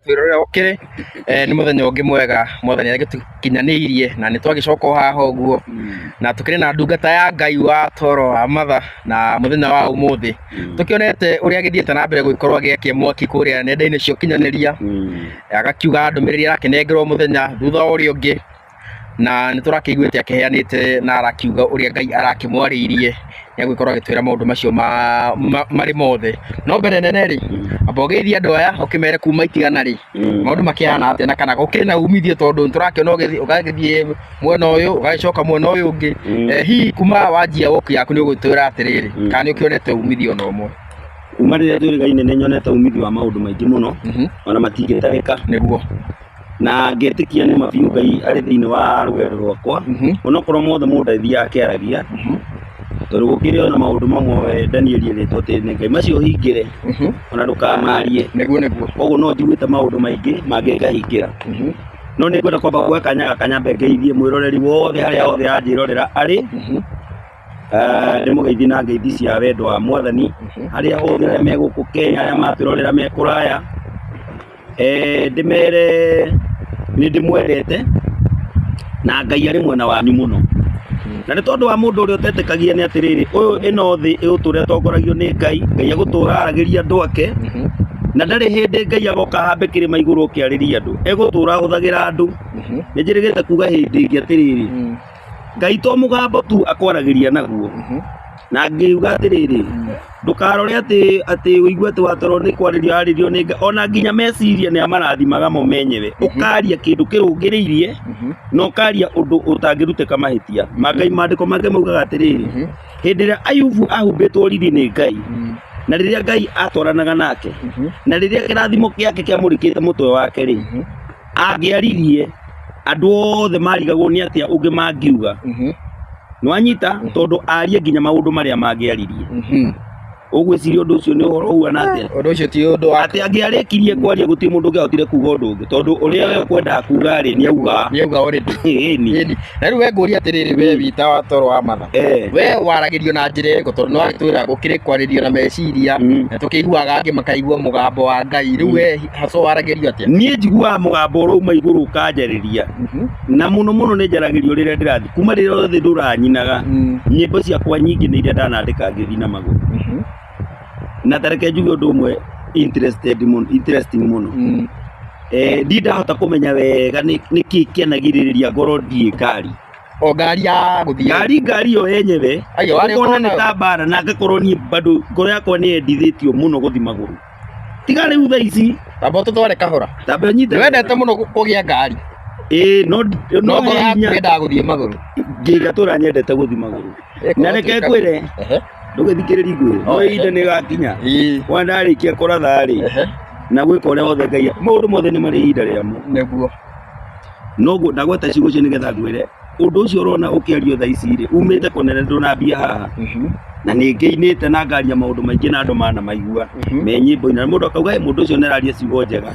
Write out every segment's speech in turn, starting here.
twirorera ukiri ni muthenya ungi mwega mwathani agitukinyaniirie na ni twagicoka haha uguo na tukiri na ndungata ya Ngai wa toro wa matha na muthenya wa umuthi tukionete uria agithiete na mbere guikorwo agiakia mwaki kuria nenda-ini cio kinyaniria agakiuga ndumiriri arakinengerwo muthenya thutha uria ungi na ni turakiguite akiheanite na arakiuga uria Ngai arakimwariirie ni agwikorwo agitwira maundu macio mari mothe no mbere nene ri abogeithia andu aya ukimere kuma itigana ri maundu makihana atia na kana ukina umithie tondu turakiona ugagithie mwena uyu ugacoka mwena uyu ungi hihi kuma wanjia woku yaku ni ugutwira atiriri kana ni ukionete umithio no mwe kuma riria nduriga-ini ni nyonete umithio wa maundu maingi muno ona matingitarika niguo na ngetikia ni mabiu Ngai ari thiini wa rugendo rwakwa onokorwo mothe mundu athiaga akiaragia tondu gukiri ona maundu mamwe Daniel eretwo ati ni Ngai macio hingire ona ndukamarie niguo koguo no njiguite maundu maingi mangingahingira no ni ngwenda kwamba kuoya kanya mbe ngeithie mwiroreri wothe haria hothe anjirorera ari ni mugeithie na ngeithi cia wendo wa mwathani haria hothe aria me guku Kenya aria matwirorera me kuraya ndimere ni ndimwerete na Ngai ari mwena wanyu muno na ni tondu wa mundu uria utetekagia ni atiriri uyu ino thi iuturia tongoragio ni Ngai agutura aragiria andu ake na ndari hindi Ngai agoka hambe kirima iguru ukiariria andu egutura ahuthagira andu ni njirigite kuga hindi ingi atiriri Ngai to mugambo tu akwaragiria naguo na ngiuga atiriri ndukarore ati uigwe ati watoro ni kwaririo aririo ni ona nginya meciria ni amarathimaga mo menyewe ukaria kindu kirungiriirie no karia undu utangiruteka mahitia Ngai mandiko make maugaga atiriri hindi ria Ayubu ahumbitwo rithi ni Ngai na riria Ngai atwaranaga nake na riria kirathimo kiake kiamurikite mutwe wake ri angiaririe andu othe marigagwo ni atia ungi mangiuga nwanyita tondu arie nginya maundu maria mangiaririe ugwiciria undu ucio ni uhoro huana atia undu ucio ti undu ati angiarikirie kwaria guti mundu ngahotire kuga undu ungi tondu uria we kwenda kuga ri ni auga already ni na riu we nguria atiriri we wita wa toro wa matha we waragirio na njira iriku tondu no agitwira gukiri kwaririo na meciria na tukiguaga angi makaigua mugambo wa Ngai riu we haco waragirio atia nie njiguaga mugambo urauma iguru ukanjariria na muno ni njaragirio riria ndirathi kuma riria othe nduranyinaga nyimbo ciakwa nyingi ni iria ndanandika ngithi na maguru na tareke njuge undu umwe interesting muno ndindahota kumenya wega niki kianagiriria ngoro ndie ngari o ngari ya guthia ngari yo yenyewe ukona ni ta bara na ngakorwo ni bado ngoro yakwa ni endithitio muno guthi maguru tiga riu thaa ici tamba tutware kahora tamba nyite wendete muno kugia ngari no ngenda guthia maguru ngigatura nyendete guthi maguru na reke kwire ndugithikiriri ngwire no ihinda ni gakinya wandarikia kuratha ri na gwika uria wothe Ngai maundu mothe ni mari ihinda riamo niguo no ndagweta ciugo cio nigetha ngwire undu ucio urona ukiario thaa ici ri umite kunene ndunambia haha na ni ngeinite na ngaria maundu maingi na andu mana maigua me nyimbo ina mundu akauga mundu ucio neraria ciugo njega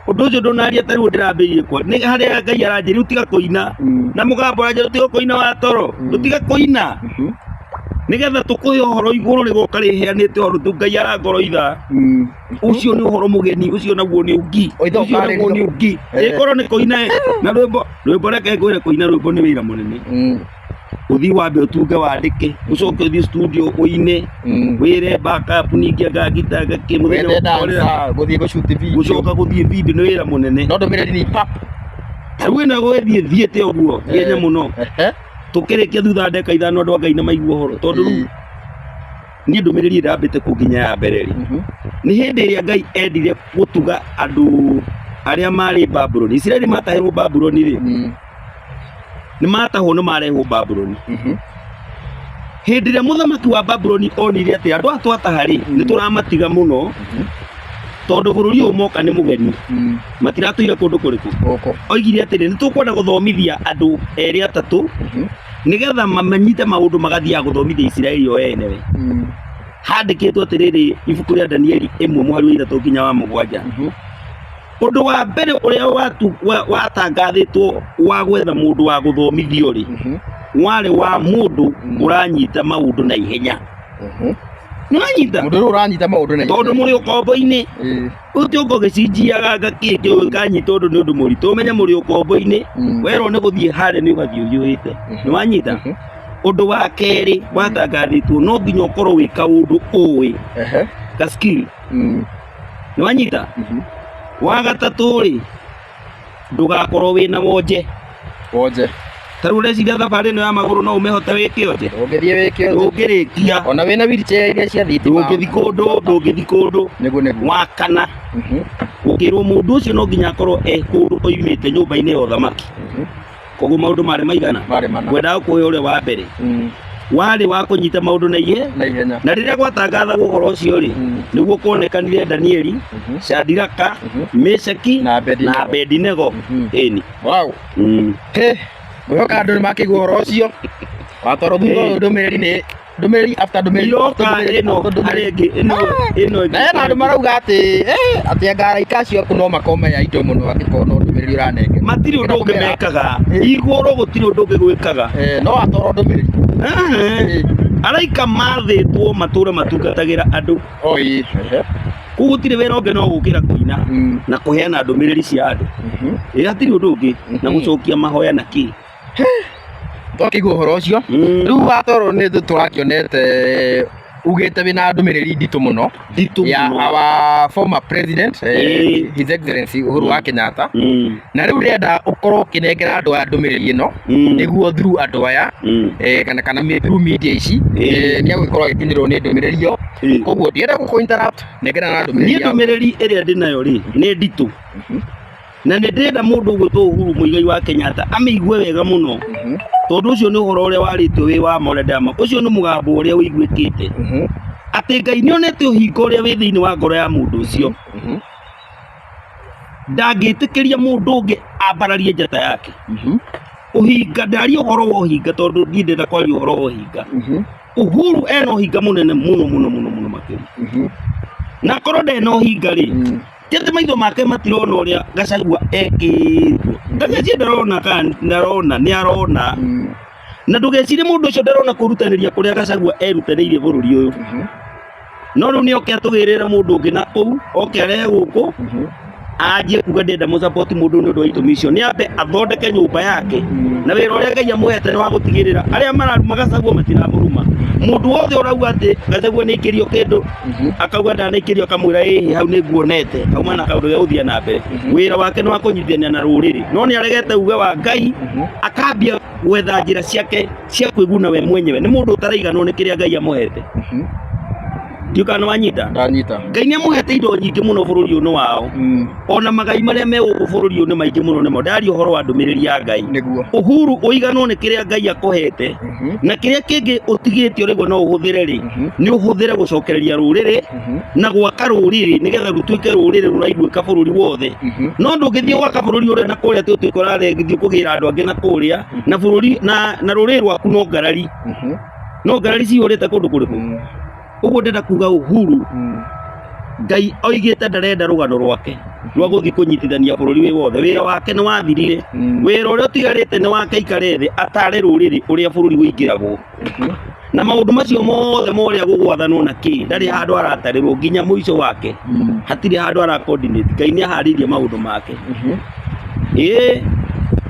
undu ucio ndunaria tariu ndirambirie kwa ni haria Ngai aranjiri utiga kuina na mugambo aranjiri utiga kuina wa toro utiga kuina nigetha tukuhe uhoro iguru rigoka riheanite uhoro tu Ngai arangoroitha ucio ni uhoro mugeni ucio naguo ni ungi ikoro ni kuina na rwimbo reke ngwire kuina rwimbo ni wira munene uthi wambe utunge wandike ucoke uthi studio uine wire backup ningi ngagita muthenya guthie gushoot video ucoka guthie video ni wira munene no ndumiriri ni pap wina gwithie thiete uguo yenya muno tukirikia thutha ndeka ithano andu Ngai na maigua uhoro tondu ni ndumiriri ndambite kunginya ya mbere ri ni hindi iria Ngai endire gutuga andu aria mari Babuloni Israeli matahirwo Babuloni ri ni matahwo no marehwo Babuloni hindi iria muthamaki wa Babuloni onire ati andu atwataha ri ni turamatiga muno tondu bururi uyu moka ni mugeni matiratuira kundu kuriku oigire atiri ni tukwenda guthomithia andu eri atatu nigetha mamenyite maundu magathia guthomithia Israeli yo enewe handikitwo atiriri ibuku ria Danieli 1:3 nginya wa 7 undu wa mbere uria watangathitwo wa gwetha mundu wa guthomithio ri wari wa mundu uranyita maundu na ihenya Nĩwanyita Mũndũ ũyũ ũranyita maũndũ na tondũ mũrĩ ũkombo-inĩ ũtĩũko gĩcinjiaga gakĩĩ kanyita ũndũ nĩ ũndũ mũritũ ũmenye mũrĩ ũkombo-inĩ werwo nĩ gũthiĩ harĩa nĩ ũgathiĩ ũhiũhĩte nĩwanyita ũndũ wa kerĩ watangathĩtwo no nginya ũkorwo wĩ kaũndũ ũĩ ka skill nĩwanyita wa gatatũ rĩ ndũgakorwo wĩna wonje tarĩu ũreciria thabarĩ ĩno ya magũrũ no ũmĩhote wĩ kĩonje ndũngĩrĩkia ona wĩna wheelchair iria cia thitima ndũngĩthi kũndũ wa kana ũkĩrwo mũndũ ũcio no nginya akorwo kũndũ oimĩte nyũmba-inĩ ya ũthamaki koguo maũndũ marĩ maigana ngwendaga kuoya ũrĩa wa mbere warĩ wa kũnyita maũndũ na ihenya na rĩrĩa gwatangathagwo ũhoro ũcio rĩ nĩguo kuonekanire Danieli Shadiraka Meshaki na Abedinego ĩni ngwĩhoka andũ nĩmakĩigua ũhoro ũcio watwarwo thutha ũyũ ndũmĩrĩri after ndũmĩrĩri na hena andũ marauga atĩ ngaraika ciaku no makomenya indo mũno angĩkorwo no ndũmĩrĩri ũranenge matirĩ ũndũ ũngĩ mekaga igũrũ gũtirĩ ũndũ ũngĩ gwĩkaga no watwarwo ndũmĩrĩri araika mathĩtwo matũũre matungatagĩra andũ kũu gũtirĩ wĩra ũngĩ no gũkĩra kũina na kũheana ndũmĩrĩri cia andũ hatirĩ ũndũ ũngĩ na gũcokia mahoya na kĩ twakĩigua ũhoro ũcio rĩu watwarwo nĩ tũrakĩonete ugĩte wĩna ndũmĩrĩri nditũ mũno ya our former president his excellency Uhuru wa Kenyatta na rĩu rĩenda ũkorwo ũkĩnengera andũ aya ndũmĩrĩri ĩno nĩguo through andũ aya kana through media ici nĩagũgĩkorwo agĩkinyĩrwo nĩ ndũmĩrĩri ĩyo koguo ndienda gũkũ interrupt nengera na ndũmĩrĩri ĩrĩa ndĩnayo rĩ nĩ nditũ na nĩ ndĩrenda mũndũ ũgwĩtwo Uhuru Muigai wa Kenyatta amĩigue wega mũno tondũ ũcio nĩ ũhoro ũrĩa warĩtio wĩ wa Moradama ũcio nĩ mũgambo ũrĩa ũiguĩkĩte atĩ Ngai nĩonete ũhinga ũrĩa wĩ thĩinĩ wa ngoro ya mũndũ ũcio ndangĩtĩkĩria mũndũ ũngĩ ambararie njata yake ũhinga ndaria ũhoro wa ũhinga tondũ niĩ ndĩrenda kwaria ũhoro wa ũhinga Uhuru ena ũhinga mũnene mũno makĩria na korwo ndena ũhinga rĩ Kete maitho make matirona ũrĩa Gachagua ekĩtwo Gachagua ndarona nĩarona na ndũgecirie mũndũ ũcio ndarona kũrutanĩria kũrĩa Gachagua erutanĩirie bũrũri ũyũ no rĩu nĩoke atũgĩrĩre mũndũ ũngĩ na kũu oke arehe gũkũ anjie kuga ndenda mũsupport mũndũ nĩ ũndũ wa itũmi icio nĩambe athondeke nyũmba yake na wĩra ũrĩa Ngai amũhete nĩ wa gũtigĩrĩra arĩa mararuma Gachagua matiramũruma mũndũ wothe ũrauga atĩ Gachagua nĩaikĩrio kĩndũ akauga ndanaikĩrio akamwĩra ĩhĩ hau nĩnguonete auma na kaũndũ gĩa gũthiĩ na mbere wĩra wake nĩ wa kũnyitithania na rũrĩrĩ no nĩaregete uge wa Ngai akambia gwetha njĩra ciake cia kwĩguna we mwenyewe nĩ mũndũ ũtaraiganwo nĩ kĩrĩa Ngai amũhete Ndiũka nĩ wanyita Ngai nĩamũhete indo nyingĩ mũno bũrũri ũyũ wao ona magai marĩa me gũkũ bũrũri ũyũ nĩ maingĩ mũno nĩmo ndaria ũhoro wa ndũmĩrĩri ya Ngai Uhuru ũiganwo nĩ kĩrĩa Ngai akũhete na kĩrĩa kĩngĩ ũtigĩte ũrĩguo no ũhũthĩre rĩ nĩ ũhũthĩre gũcokereria rũrĩrĩ na gwaka rũrĩrĩ nĩgetha rũtuĩke rũrĩrĩ rũraiguĩka bũrũri wothe no ndũngĩthiĩ gwaka bũrũri ũrĩa na kũrĩa tũtuĩke ũrarengithio kũgĩra andũ angĩ na kũrĩa na bũrũri na rũrĩrĩ rwaku no ngarari cihũrĩte kũndũ kũrĩkũ ũguo ndenda kuga Uhuru Ngai oigĩte ndarenda rũgano rwake rwa gũthiĩ kũnyitithania bũrũri wĩ wothe wĩra wake nĩ wathirire wĩra ũrĩa ũtigarĩte nĩ wake aikare thĩ atare rũrĩrĩ ũrĩa bũrũri wĩingĩragwo na maũndũ macio mothe morĩa gũgwathanwo na kĩ ndarĩ handũ aratarĩrwo nginya mũico wake hatirĩ handũ ara coordinate Ngai nĩaharĩirie maũndũ make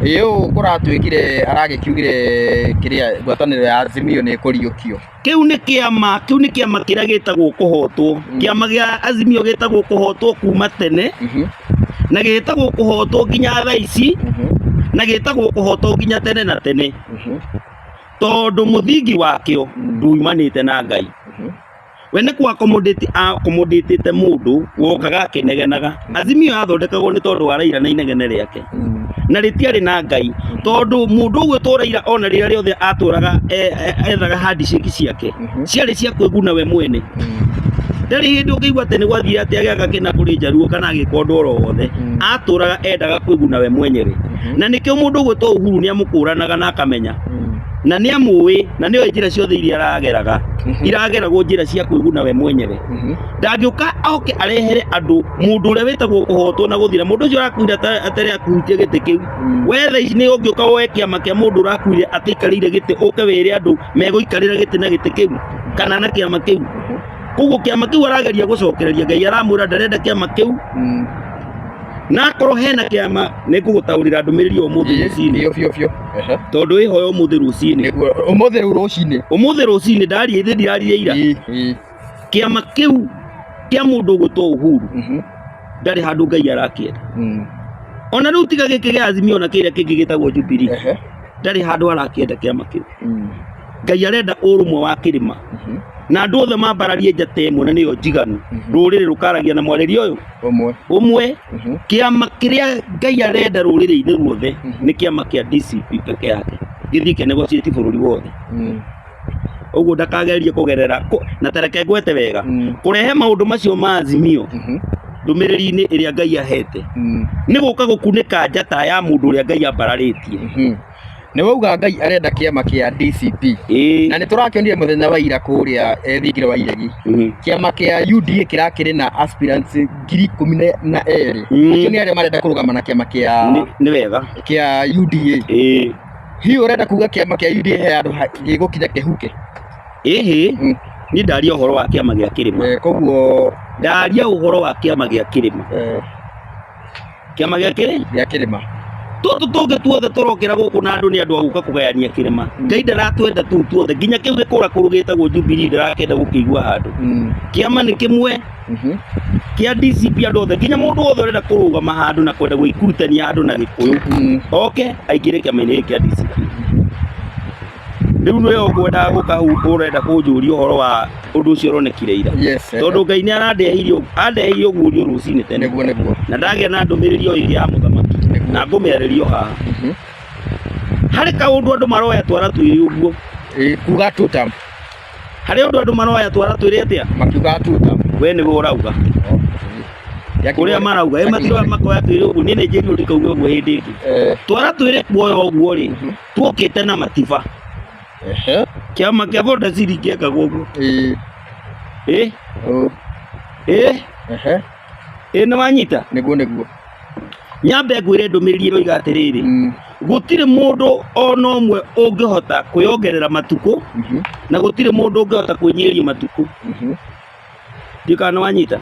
Iyo kũratuĩkire aragĩkiugire kĩrĩa ngwatanĩro ya Azimio nĩ kũriũkio kĩu nĩ kĩama kĩrĩa gĩtagwo kũhotwo kĩama gĩa Azimio gĩtagwo kũhotwo kuma tene na gĩtagwo kũhotwo nginya thaa ici na gĩtagwo kũhotwo nginya tene na tene tondũ mũthingi wakĩo nduimanĩte na Ngai we nĩ kwa accommodate mũndũ wokaga akĩnegenaga Azimio yathondekagwo nĩ tondũ wa Raila na inegene rĩake na rĩtiarĩ na Ngai tondũ mũndũ ũgwĩtwo Raila ona rĩrĩa rĩothe atũraga ethaga handshake ciake ciarĩ cia kwĩguna we mwene ndarĩ hĩndĩ ũngĩigua atĩ nĩ gwathire atĩ agĩaka kĩna kũrĩ Jaruo kana agĩka ũndũ oro wothe atũraga endaga kwĩguna we mwenyewe na nĩkĩo mũndũ ũgwĩtwo Uhuru nĩamũkũranaga na akamenya na nĩamũĩ na nĩoĩ njĩra ciothe iria arageraga irageragwo njĩra cia kwĩguna we mwenyewe ndangĩũka oke arehere andũ mũndũ ũrĩa wĩtagwo kũhotwo na gũthira mũndũ ũcio arakuire atarĩ akuhutia gĩtĩ kĩu wetha ici nĩ ũngĩũka woe kĩama kĩa mũndũ ũrakuire atĩikarĩire gĩtĩ ũke wĩre andũ megũikarĩra gĩtĩ na gĩtĩ kĩu kana na kĩama kĩu koguo kiama kiu arageria gucokereria Ngai aramwira ndarenda kiama kiu na korwo hena kiama nĩngũgũtaũrĩra ndũmĩrĩri ũmũthĩ rũcinĩ biũ tondũ ĩhoya ũmũthĩ rũcinĩ ũmũthĩ rũcinĩ ndaria ithĩ ndirarire ira kiama kiu kia mũndũ ũgũtwo Uhuru ndarĩ handũ Ngai arakĩenda ona rĩu tiga gĩkĩ gĩa Azimio na kĩrĩa kĩngĩ gĩtagwo Jubilee ndarĩ handũ arakĩenda kiama kiu Ngai arenda ũrũmwe wa kĩrĩma na andũ othe mambararie njata ĩmwe na nĩyo njiganu rũrĩrĩ rũkaragia na mwarĩrio ũyũ ũmwe kĩama kĩrĩa Ngai arenda rũrĩrĩ-inĩ ruothe nĩ kĩama kĩa DCP peke yake gĩthiĩ kĩnegotiate bũrũri wothe ũguo ndakagerie kũgerera na tareke ngwete wega kũrehe maũndũ macio ma Azimio ndũmĩrĩri-inĩ ĩrĩa Ngai ahete nĩ gũka gũkunĩka njata ya mũndũ ũrĩa Ngai ambararĩtie nĩ wauga Ngai arenda kiama kĩa DCP na nĩ tũrakĩonire mũthenya wa ira kũrĩa thigiro wa iregi kiama kĩa UDA kĩrakĩrĩ na aspirants 12,000 acio nĩ arĩa marenda kũrũgama na kiama kĩa nĩ wega kĩa UDA hihi ũrenda kuga kiama kĩa UDA he andũ gĩgũkinya kĩhuke niĩ ndaria ũhoro wa kiama gĩa kĩrĩma koguo ndaria ũhoro wa kiama gĩa kĩrĩma kiama gĩa kĩrĩma tũtũ tũngĩ tuothe tũrokĩra gũkũ na andũ nĩ andũ a gũka kũgayania kĩrĩma Ngai ndaratwenda tu tuothe nginya kĩu gĩkũra kũrũgĩtagwo Jubilee ndarakenda gũkĩigua handũ kiama nĩ kĩmwe kĩa DCP andũ othe nginya mũndũ wothe ũrenda kũrũgama handũ na kwenda gwĩkurutania handũ na Gĩkũyũ oke aingĩre kĩama-inĩ kĩa DCP rĩu nĩwe ũkwendaga gũka ũrenda kũnjũria ũhoro wa ũndũ ũcio ũronekire ira tondũ Ngai nĩ andeheire ũguũrio rũcinĩ tene na ndagĩa na ndũmĩrĩri o ĩrĩa ya mũthamaki na ngũmĩarĩrio haha harĩ kaũndũ andũ maroya twara twĩrĩ ũguo kuga tutam harĩ ũndũ andũ maroya twara twĩrĩ atĩa makiuga tutam we nĩwe ũrauga kũrĩa marauga matiro makoya twĩrĩ ũguo niĩ nĩ njĩri ũrikauga ũguo hĩndĩ ĩngĩ twara twĩrĩ kuoya ũguo rĩ tuokĩte na matiba kiama kĩa Boda City kĩekagwo ũguo nĩ wanyita nĩguo nyambe ngwĩre ndũmĩrĩri ĩno iga atĩrĩrĩ gũtirĩ mũndũ ona ũmwe ũngĩhota kwĩongerera matukũ na gũtirĩ mũndũ ũngĩhota kwĩnyĩria matukũ ndikana nĩ wanyita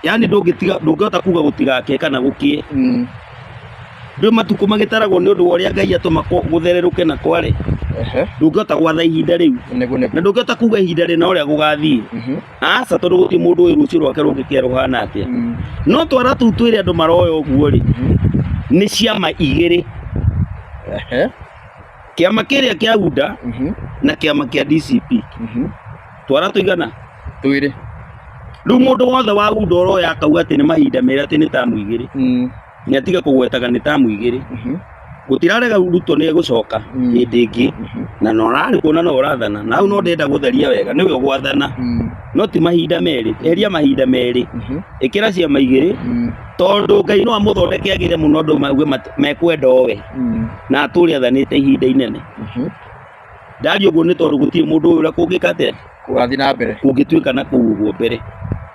yani ndũngĩhota kuga gũtigake kana gũkĩe ndĩ matukũ magĩtaragwo nĩ ũndũ wa ũrĩa Ngai atũma gũthererũke na kware ndũngĩhota gwatha ihinda rĩu na ndũngĩhota kuga ihinda rĩna ũrĩa gũgathiĩ aca tondũ gũtirĩ mũndũ ũĩ rũciũ rwake rũngĩkĩa rũhana atĩa no twara tũu twĩrĩ andũ maroya ũguo rĩ nĩ ciama igĩrĩ kĩama kĩrĩa kĩa UDA na kĩama kĩa DCP twara tũigana twĩrĩ rĩu mũndũ wothe wa UDA ũroya akauga atĩ nĩ mahinda merĩ atĩ nĩ tamu igĩrĩ nĩ atiga kũgwetaga nĩ tamu igĩrĩ gũtirarega Ruto nĩ egũcoka hĩndĩ ĩngĩ na no ũrarĩ kuona no ũrathana na hau no ndenda gũtheria wega nĩwe ũgwathana no ti mahinda merĩ eria mahinda merĩ ĩkĩra ciama igĩrĩ tondũ Ngai no amũthondeke agĩre mũno andũ mauge mekwenda owe na atũre athanĩte ihinda inene ndaria ũguo nĩ tondũ gũtirĩ mũndũ ũrĩa kũngĩka atĩa kũgathiĩ na mbere kũngĩtuĩka na kũu ũguo mbere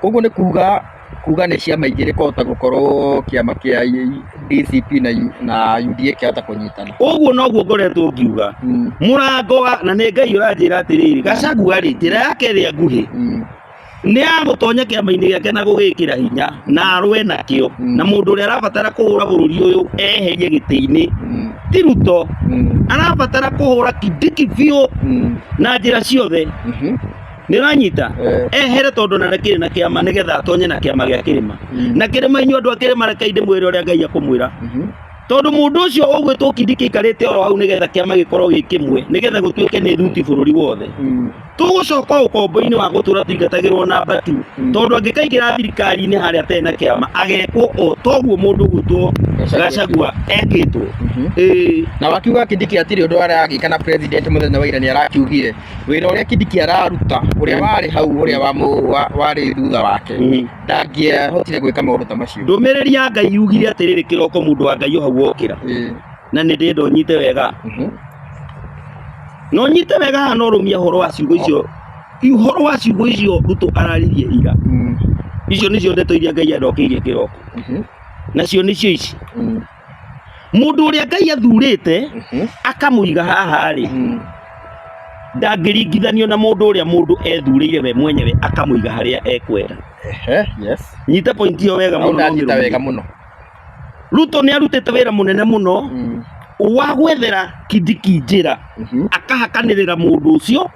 koguo nĩ kuga nĩ ciama igĩrĩ kũhota gũkorwo kĩama kĩa DCP na UDA kĩahota kũnyitana ũguo noguo ngoretwo ngiuga mũrango na nĩ Ngai ũranjĩra atĩrĩrĩ Gachagua rĩ njĩra yake ĩrĩa nguhĩ nĩ agũtonya kĩama-inĩ gĩake na gũgĩkĩra hinya na arũe nakĩo na mũndũ ũrĩa arabatara kũhũra bũrũri ũyũ eherie gĩtĩ-inĩ ti Ruto arabatara kũhũra Kindiki biũ na njĩra ciothe nĩ ũranyita ehere tondũ na kĩrĩ na kĩama nĩgetha atonye na kĩama gĩa kĩrĩma na kĩrĩma inyuĩ andũ a kĩrĩma reke inde mwĩre ũrĩa Ngai akũmwĩra tondũ mũndũ ũcio ũgwĩtwo Kindiki aikarĩte oro hau nĩgetha kĩama gĩkorwo gĩ kĩmwe nĩgetha gũtuĩke nĩ thuti bũrũri wothe tũgũcoka ũkombo-inĩ wa gũtũra tũingatagĩrwo namba 2 tondũ angĩkaingĩra thirikari-inĩ harĩa atarĩ na kĩama agekwo o toguo mũndũ ũgwĩtwo Gachagua ekĩtwo na wakiuga Kindiki atirĩ ũndũ aragĩka na president mũthenya wa ira nĩ arakiugire wĩra ũrĩa Kindiki araruta ũrĩa warĩ hau ũrĩa warĩ thutha wake ndangĩahotire gwĩka maũndũ ta macio ndũmĩrĩri ya Ngai yugire atĩrĩrĩ kĩroko mũndũ wa Ngai hau wokĩra na nĩ ndĩenda ũnyite wega no nyite wega haha no rũmia ũhoro wa ciugo icio Ruto araririe ira icio nĩcio ndeto iria Ngai andokeirie kĩroko nacio nĩcio ici mũndũ ũrĩa Ngai athurĩte akamũiga haha rĩ ndangĩringithanio na mũndũ ũrĩa mũndũ ethurĩire we mwenyewe akamũiga harĩa ekwenda. Yes. Nyita point iyo wega Mũno mũno. nyita wega mũno. Ruto nĩ arutĩte wĩra mũnene mũno wa gwethera Kindiki njĩra akahakanĩrĩra mũndũ ũcio